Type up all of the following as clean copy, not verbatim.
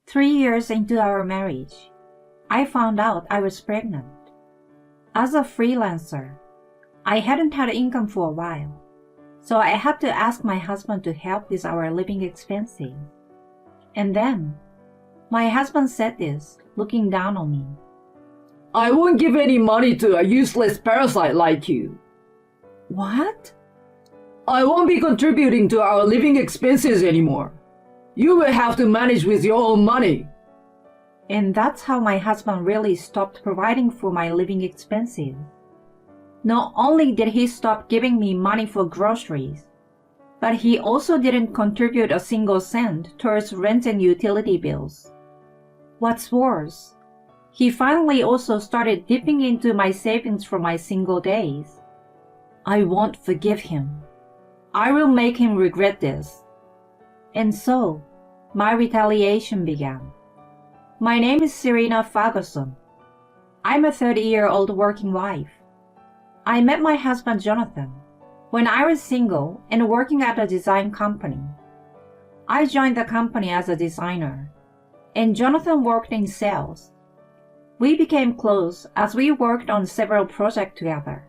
3 years into our marriage, I found out I was pregnant. As a freelancer, I hadn't had income for a while, so I had to ask my husband to help with our living expenses. And then, my husband said this, looking down on me. I won't give any money to a useless parasite like you. What? I won't be contributing to our living expenses anymore. You will have to manage with your own money. And that's how my husband really stopped providing for my living expenses. Not only did he stop giving me money for groceries, but he also didn't contribute a single cent towards rent and utility bills. What's worse, he finally also started dipping into my savings for my single days. I won't forgive him. I will make him regret this. And so, my retaliation began. My name is Serena Ferguson. I'm a 30-year-old working wife. I met my husband Jonathan when I was single and working at a design company. I joined the company as a designer, and Jonathan worked in sales. We became close as we worked on several projects together.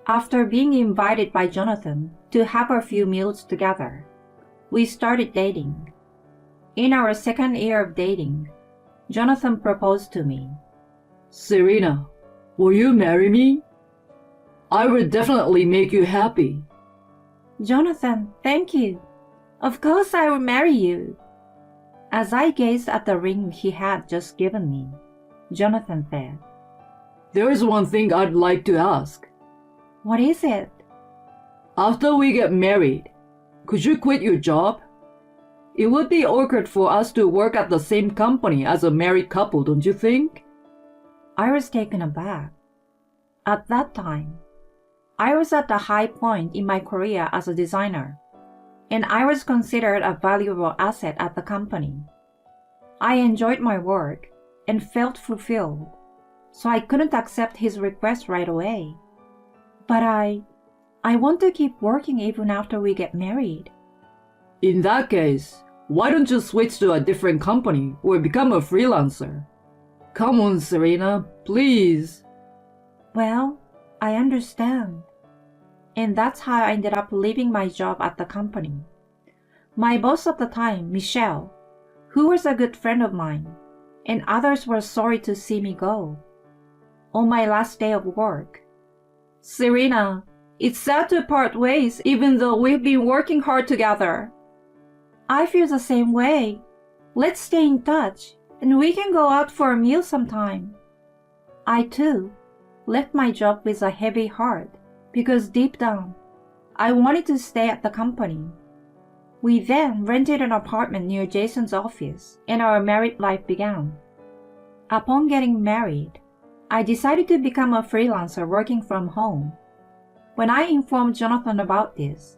After being invited by Jonathan to have a few meals together, we started dating. In our second year of dating, Jonathan proposed to me. Serena, will you marry me? I will definitely make you happy. Jonathan, thank you. Of course I will marry you. As I gazed at the ring he had just given me, Jonathan said, There is one thing I'd like to ask. What is it? After we get married, could you quit your job? It would be awkward for us to work at the same company as a married couple, don't you think? I was taken aback. At that time, I was at the high point in my career as a designer, and I was considered a valuable asset at the company. I enjoyed my work and felt fulfilled, so I couldn't accept his request right away. But I want to keep working even after we get married. In that case, why don't you switch to a different company or become a freelancer? Come on, Serena, please. Well, I understand. And that's how I ended up leaving my job at the company. My boss at the time, Michelle, who was a good friend of mine, and others were sorry to see me go. On my last day of work, Serena, it's sad to part ways even though we've been working hard together. I feel the same way. Let's stay in touch, and we can go out for a meal sometime. I too left my job with a heavy heart because deep down, I wanted to stay at the company. We then rented an apartment near Jason's office, and our married life began. Upon getting married, I decided to become a freelancer working from home. When I informed Jonathan about this,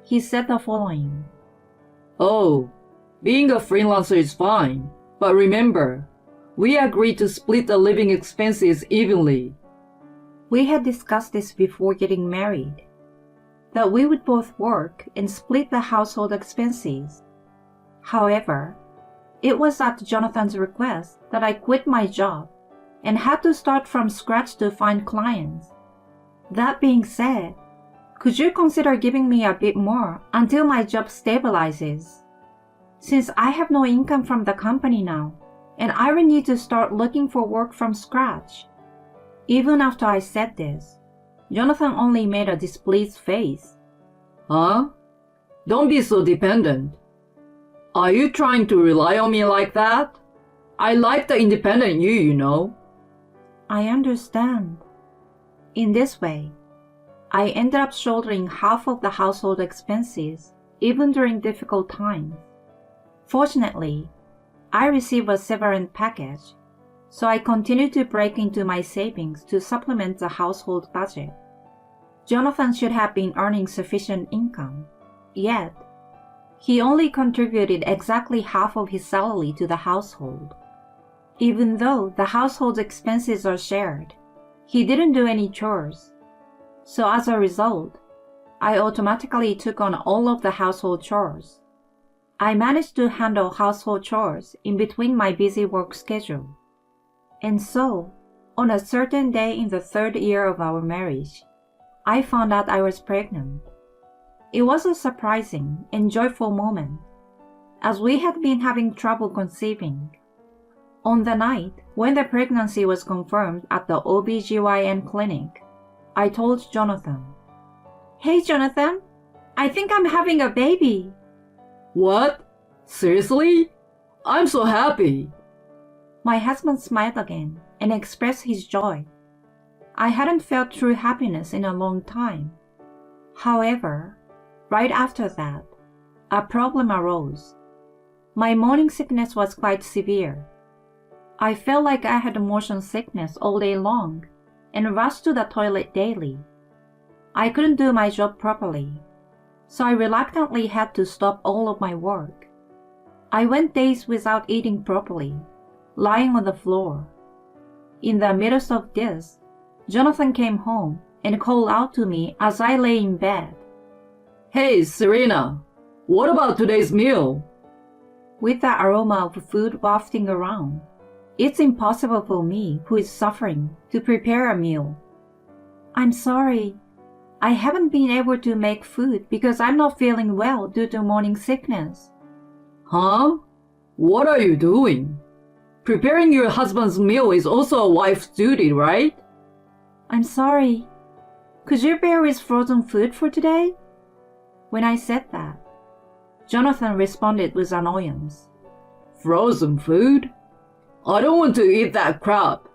he said the following. Oh, being a freelancer is fine, but remember, we agreed to split the living expenses evenly. We had discussed this before getting married, that we would both work and split the household expenses. However, it was at Jonathan's request that I quit my job and had to start from scratch to find clients. That being said, could you consider giving me a bit more until my job stabilizes? Since I have no income from the company now, and I will need to start looking for work from scratch. Even after I said this, Jonathan only made a displeased face. Huh? Don't be so dependent. Are you trying to rely on me like that? I like the independent you know. I understand. In this way, I ended up shouldering half of the household expenses, even during difficult times. Fortunately, I received a severance package, so I continued to break into my savings to supplement the household budget. Jonathan should have been earning sufficient income, yet he only contributed exactly half of his salary to the household. Even though the household expenses are shared, he didn't do any chores. So as a result, I automatically took on all of the household chores. I managed to handle household chores in between my busy work schedule. And so, on a certain day in the 3rd year of our marriage, I found out I was pregnant. It was a surprising and joyful moment, as we had been having trouble conceiving. On the night when the pregnancy was confirmed at the OBGYN clinic, I told Jonathan, "Hey Jonathan, I think I'm having a baby." What? Seriously? I'm so happy. My husband smiled again and expressed his joy. I hadn't felt true happiness in a long time. However, right after that, a problem arose. My morning sickness was quite severe. I felt like I had motion sickness all day long and rushed to the toilet daily. I couldn't do my job properly, so I reluctantly had to stop all of my work. I went days without eating properly, lying on the floor. In the midst of this, Jonathan came home and called out to me as I lay in bed. Hey, Serena, what about today's meal? With the aroma of food wafting around, it's impossible for me, who is suffering, to prepare a meal. "I'm sorry. I haven't been able to make food because I'm not feeling well due to morning sickness." Huh? What are you doing? Preparing your husband's meal is also a wife's duty, right? "I'm sorry. Could you bear with frozen food for today?" When I said that, Jonathan responded with annoyance. Frozen food? I don't want to eat that crap.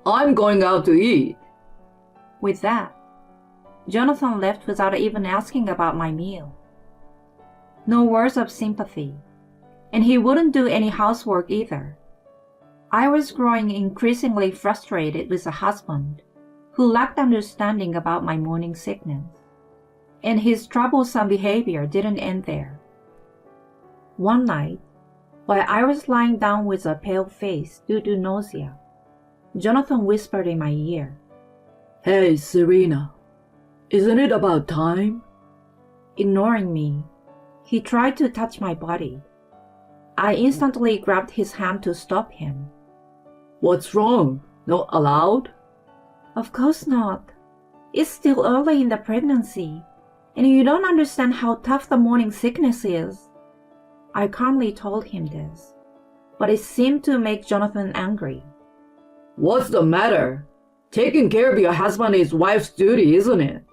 I'm going out to eat. With that, Jonathan left without even asking about my meal. No words of sympathy, and he wouldn't do any housework either. I was growing increasingly frustrated with a husband who lacked understanding about my morning sickness, and his troublesome behavior didn't end there. One night, while I was lying down with a pale face due to nausea, Jonathan whispered in my ear, Hey, Serena, isn't it about time? Ignoring me, he tried to touch my body. I instantly grabbed his hand to stop him. What's wrong? Not allowed? Of course not. It's still early in the pregnancy, and you don't understand how tough the morning sickness is. I calmly told him this, but it seemed to make Jonathan angry. What's the matter? Taking care of your husband is wife's duty, isn't it?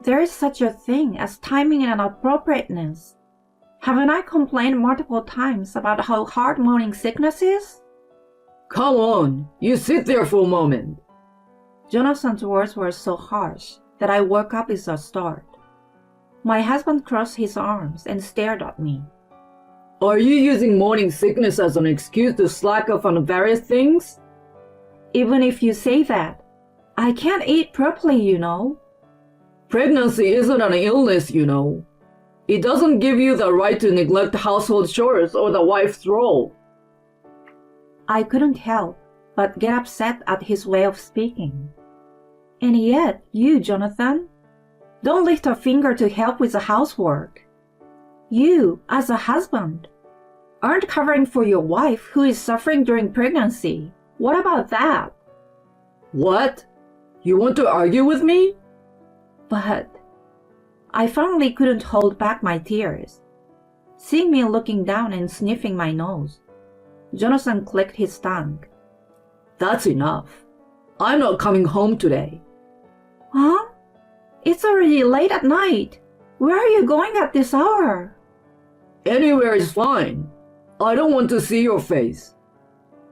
There is such a thing as timing and appropriateness. Haven't I complained multiple times about how hard morning sickness is? Come on, you sit there for a moment. Jonathan's words were so harsh that I woke up with a start. My husband crossed his arms and stared at me. Are you using morning sickness as an excuse to slack off on various things? Even if you say that, I can't eat properly, you know. Pregnancy isn't an illness, you know. It doesn't give you the right to neglect household chores or the wife's role. I couldn't help but get upset at his way of speaking. And yet, you, Jonathan, don't lift a finger to help with the housework. You, as a husband, aren't covering for your wife who is suffering during pregnancy. What about that? What? You want to argue with me? But I finally couldn't hold back my tears. Seeing me looking down and sniffing my nose, Jonathan clicked his tongue. That's enough. I'm not coming home today. Huh? It's already late at night. Where are you going at this hour? Anywhere is fine. I don't want to see your face.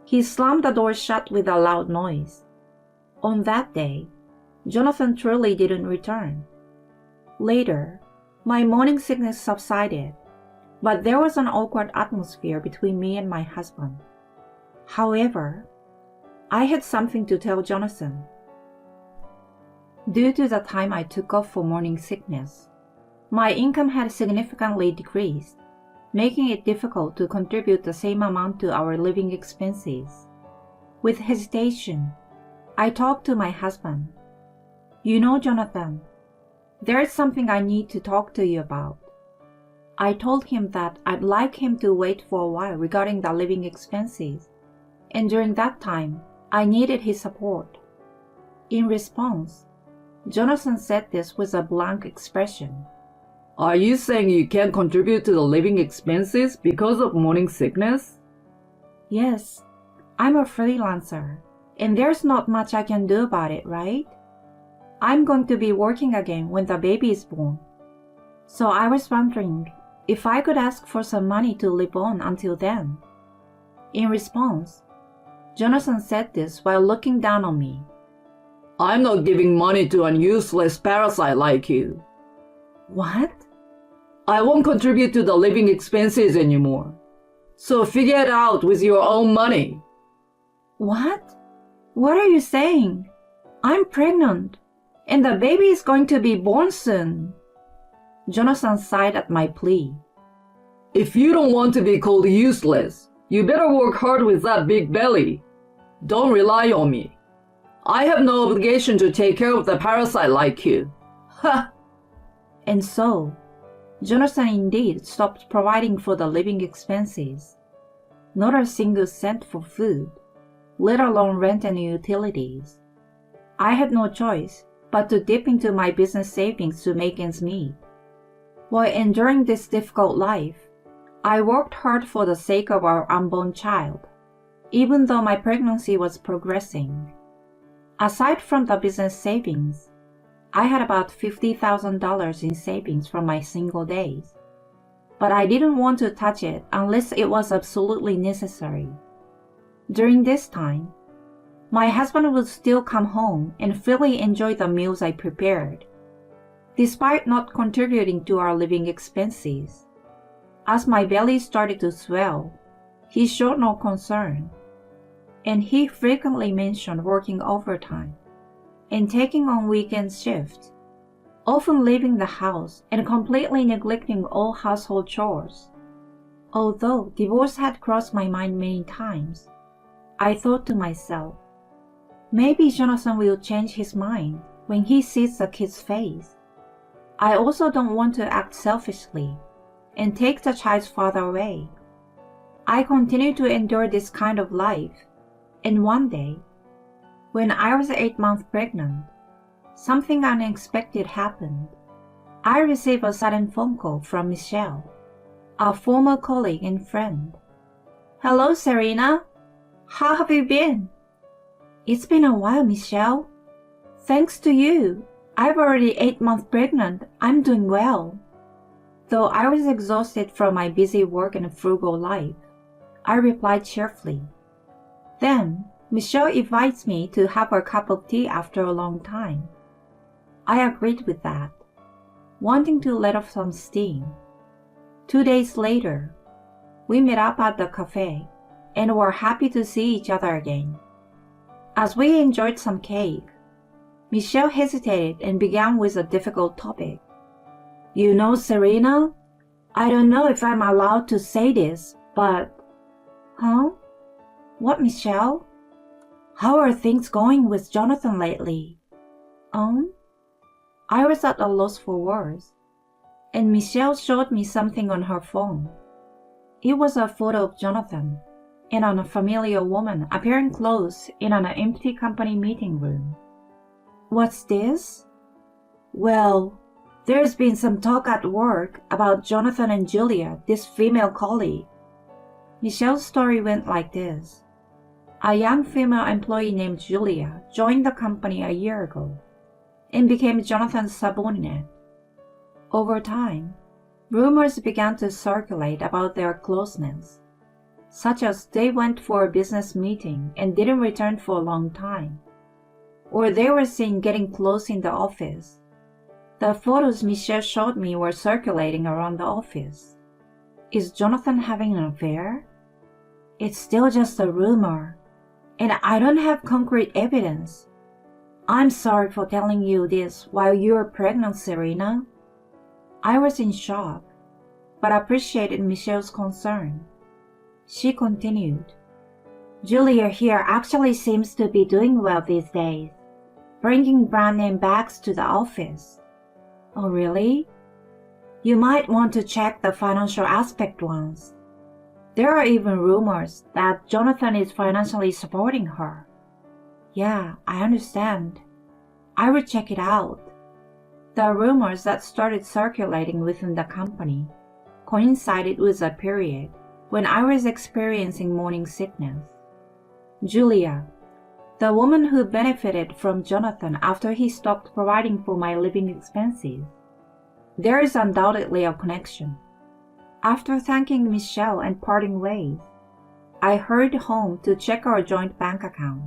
He slammed the door shut with a loud noise. On that day, Jonathan truly didn't return. Later, my morning sickness subsided, but there was an awkward atmosphere between me and my husband. However, I had something to tell Jonathan. Due to the time I took off for morning sickness, my income had significantly decreased, making it difficult to contribute the same amount to our living expenses. With hesitation, I talked to my husband. You know, Jonathan, there is something I need to talk to you about. I told him that I'd like him to wait for a while regarding the living expenses, and during that time, I needed his support. In response, Jonathan said this with a blank expression. Are you saying you can't contribute to the living expenses because of morning sickness? Yes, I'm a freelancer, and there's not much I can do about it, right? I'm going to be working again when the baby is born. So I was wondering if I could ask for some money to live on until then. In response, Jonathan said this while looking down on me. I'm not giving money to a useless parasite like you. What? I won't contribute to the living expenses anymore. So figure it out with your own money. What? What are you saying? I'm pregnant, and the baby is going to be born soon. Jonathan sighed at my plea. If you don't want to be called useless, you better work hard with that big belly. Don't rely on me. I have no obligation to take care of the parasite like you. Ha! And so, Jonathan indeed stopped providing for the living expenses. Not a single cent for food, let alone rent and utilities. I had no choice but to dip into my business savings to make ends meet. While enduring this difficult life, I worked hard for the sake of our unborn child, even though my pregnancy was progressing. Aside from the business savings, I had about $50,000 in savings from my single days, but I didn't want to touch it unless it was absolutely necessary. During this time, my husband would still come home and freely enjoy the meals I prepared, despite not contributing to our living expenses. As my belly started to swell, he showed no concern, and he frequently mentioned working overtime and taking on weekend shifts, often leaving the house and completely neglecting all household chores. Although divorce had crossed my mind many times, I thought to myself, maybe Jonathan will change his mind when he sees the kid's face. I also don't want to act selfishly and take the child's father away. I continued to endure this kind of life, and one day, when I was 8 months pregnant, something unexpected happened. I received a sudden phone call from Michelle, a former colleague and friend. Hello, Serena. How have you been? It's been a while, Michelle. Thanks to you, I'm already 8 months pregnant. I'm doing well. Though I was exhausted from my busy work and frugal life, I replied cheerfully. Then, Michelle invites me to have a cup of tea after a long time. I agreed with that, wanting to let off some steam. 2 days later, we met up at the cafe and were happy to see each other again. As we enjoyed some cake, Michelle hesitated and began with a difficult topic. You know, Serena, I don't know if I'm allowed to say this, but... Huh? What, Michelle? How are things going with Jonathan lately? I was at a loss for words, and Michelle showed me something on her phone. It was a photo of Jonathan and an unfamiliar woman appearing close in an empty company meeting room. What's this? Well, there's been some talk at work about Jonathan and Julia, this female colleague. Michelle's story went like this. A young female employee named Julia joined the company a year ago and became Jonathan's subordinate. Over time, rumors began to circulate about their closeness, such as they went for a business meeting and didn't return for a long time, or they were seen getting close in the office. The photos Michelle showed me were circulating around the office. Is Jonathan having an affair? It's still just a rumor, and I don't have concrete evidence. I'm sorry for telling you this while you're pregnant, Serena. I was in shock, but appreciated Michelle's concern. She continued, Julia here actually seems to be doing well these days, bringing brand name bags to the office. Oh, really? You might want to check the financial aspect once. There are even rumors that Jonathan is financially supporting her. Yeah, I understand. I will check it out. The rumors that started circulating within the company coincided with a period when I was experiencing morning sickness. Julia, the woman who benefited from Jonathan after he stopped providing for my living expenses. There is undoubtedly a connection. After thanking Michelle and parting ways, I hurried home to check our joint bank account.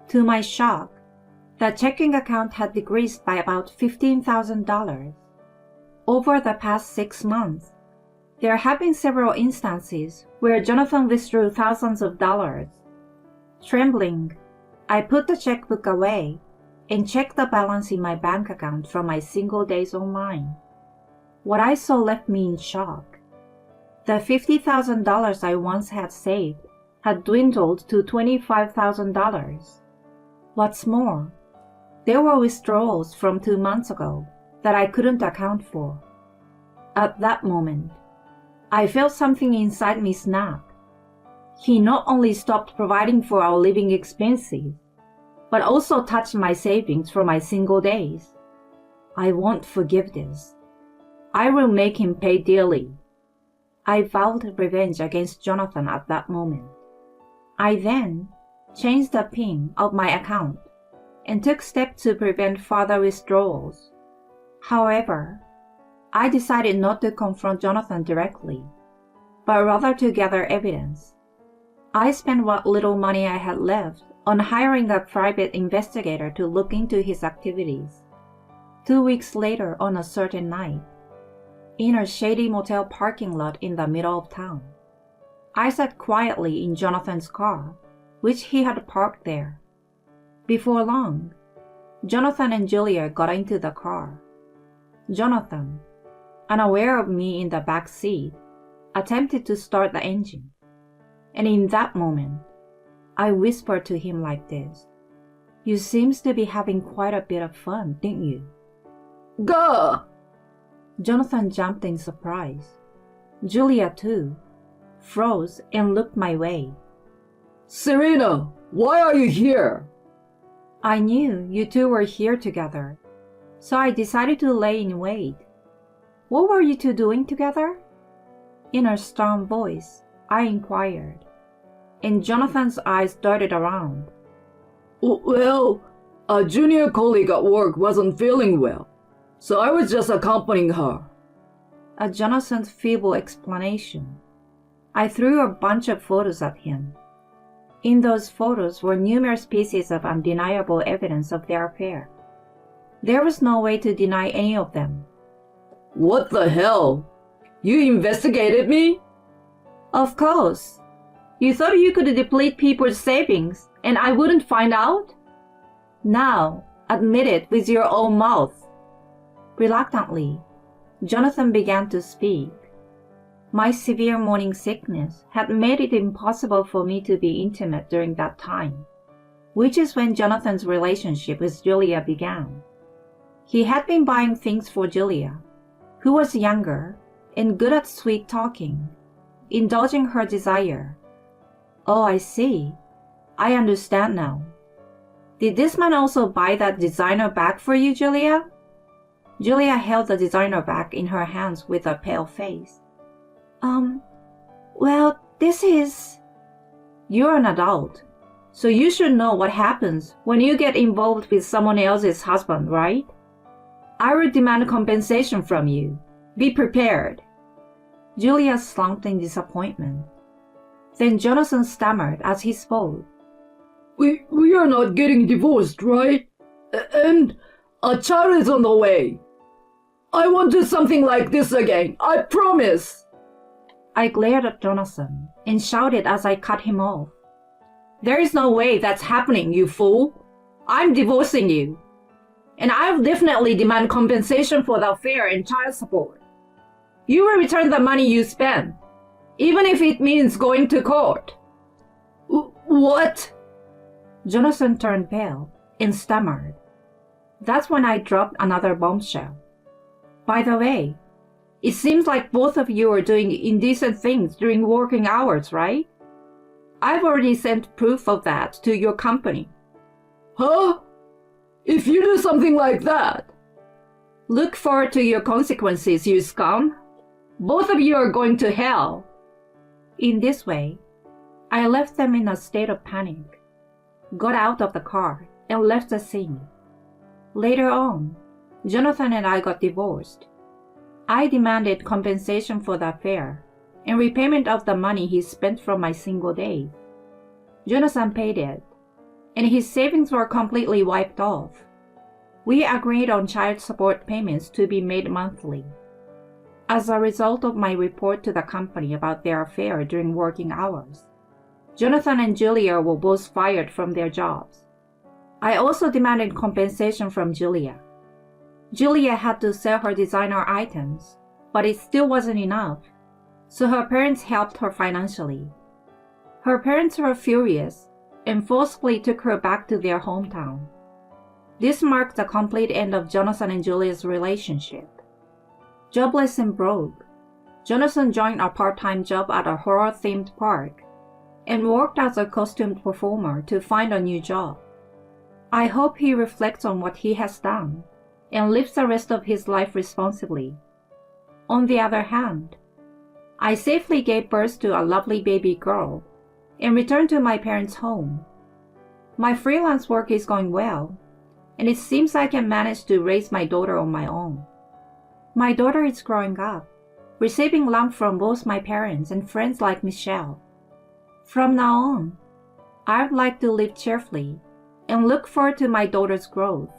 To my shock, the checking account had decreased by about $15,000. Over the past 6 months, there have been several instances where Jonathan withdrew thousands of dollars. Trembling, I put the checkbook away and checked the balance in my bank account from my single days online. What I saw left me in shock. The $50,000 I once had saved had dwindled to $25,000. What's more, there were withdrawals from 2 months ago that I couldn't account for. At that moment, I felt something inside me snap. He not only stopped providing for our living expenses, but also touched my savings for my single days. I won't forgive this. I will make him pay dearly. I vowed revenge against Jonathan at that moment. I then changed the PIN of my account and took steps to prevent further withdrawals. However, I decided not to confront Jonathan directly, but rather to gather evidence. I spent what little money I had left on hiring a private investigator to look into his activities. 2 weeks later, on a certain night, in a shady motel parking lot in the middle of town, I sat quietly in Jonathan's car, which he had parked there. Before long, Jonathan and Julia got into the car. Jonathan, unaware of me in the back seat, attempted to start the engine. And in that moment, I whispered to him like this, "You seems to be having quite a bit of fun, didn't you?" Gah! Jonathan jumped in surprise. Julia, too, froze and looked my way. Serena, why are you here? I knew you two were here together, so I decided to lay in wait. What were you two doing together? In a stern voice, I inquired, and Jonathan's eyes darted around. Well, a junior colleague at work wasn't feeling well, so I was just accompanying her. A Jonathan's feeble explanation. I threw a bunch of photos at him. In those photos were numerous pieces of undeniable evidence of their affair. There was no way to deny any of them. What the hell? You investigated me? Of course. You thought you could deplete people's savings and I wouldn't find out? Now, admit it with your own mouth. Reluctantly, Jonathan began to speak. My severe morning sickness had made it impossible for me to be intimate during that time, which is when Jonathan's relationship with Julia began. He had been buying things for Julia, who was younger and good at sweet talking, indulging her desire. Oh, I see. I understand now. Did this man also buy that designer bag for you, Julia? Julia held the designer bag in her hands with a pale face. Well, this is... You're an adult, so you should know what happens when you get involved with someone else's husband, right? I will demand compensation from you. Be prepared. Julia slumped in disappointment. Then Jonathan stammered as he spoke. We are not getting divorced, right? And a child is on the way. I won't do something like this again, I promise. I glared at Jonathan and shouted as I cut him off. There is no way that's happening, you fool. I'm divorcing you. And I'll definitely demand compensation for the affair and child support. You will return the money you spent, even if it means going to court. What? Jonathan turned pale and stammered. That's when I dropped another bombshell. By the way, It seems like both of you are doing indecent things during working hours, right? I've already sent proof of that to your company. Huh? If you do something like that... Look forward to your consequences, you scum. Both of you are going to hell. In this way, I left them in a state of panic, got out of the car, and left the scene. Later on, Jonathan and I got divorced. I demanded compensation for the affair and repayment of the money he spent from my single days. Jonathan paid it, and his savings were completely wiped off. We agreed on child support payments to be made monthly. As a result of my report to the company about their affair during working hours, Jonathan and Julia were both fired from their jobs. I also demanded compensation from Julia. Julia had to sell her designer items, but it still wasn't enough, so her parents helped her financially. Her parents were furious and forcibly took her back to their hometown. This marked the complete end of Jonathan and Julia's relationship. Jobless and broke, Jonathan joined a part-time job at a horror-themed park and worked as a costumed performer to find a new job. I hope he reflects on what he has done and lives the rest of his life responsibly. On the other hand, I safely gave birth to a lovely baby girl and returned to my parents' home. My freelance work is going well, and it seems I can manage to raise my daughter on my own. My daughter is growing up, receiving love from both my parents and friends like Michelle. From now on, I'd like to live cheerfully and look forward to my daughter's growth.